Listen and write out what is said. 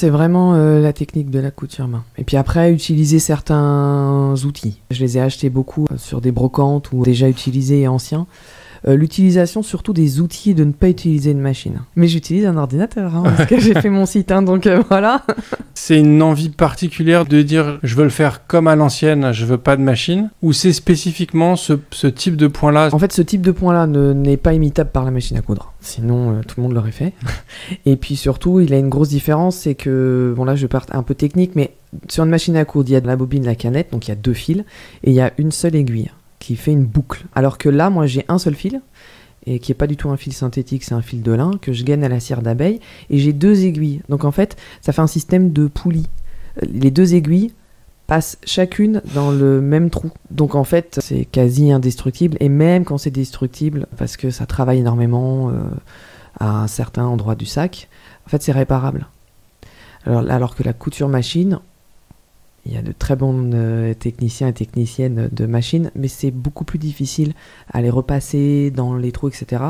C'est vraiment la technique de la couture main. Et puis après, utiliser certains outils. Je les ai achetés beaucoup sur des brocantes ou déjà utilisés et anciens. L'utilisation surtout des outils et de ne pas utiliser une machine. Mais j'utilise un ordinateur, parce que j'ai fait mon site, donc voilà. C'est une envie particulière de dire je veux le faire comme à l'ancienne, je veux pas de machine, ou c'est spécifiquement ce type de point-là? En fait, ce type de point-là n'est pas imitable par la machine à coudre. Sinon, tout le monde l'aurait fait. Et puis surtout, il a une grosse différence, c'est que, bon là je pars un peu technique, mais sur une machine à coudre, il y a de la bobine, la canette, donc il y a 2 fils, et il y a une seule aiguille qui fait une boucle. Alors que là, moi, j'ai un seul fil, et qui n'est pas du tout un fil synthétique, c'est un fil de lin, que je gaine à la cire d'abeille, et j'ai 2 aiguilles. Donc en fait, ça fait un système de poulies. Les 2 aiguilles passent chacune dans le même trou. Donc en fait, c'est quasi indestructible, et même quand c'est destructible, parce que ça travaille énormément à un certain endroit du sac, en fait, c'est réparable. Alors que la couture machine, il y a de très bons techniciens et techniciennes de machines, mais c'est beaucoup plus difficile à les repasser dans les trous, etc.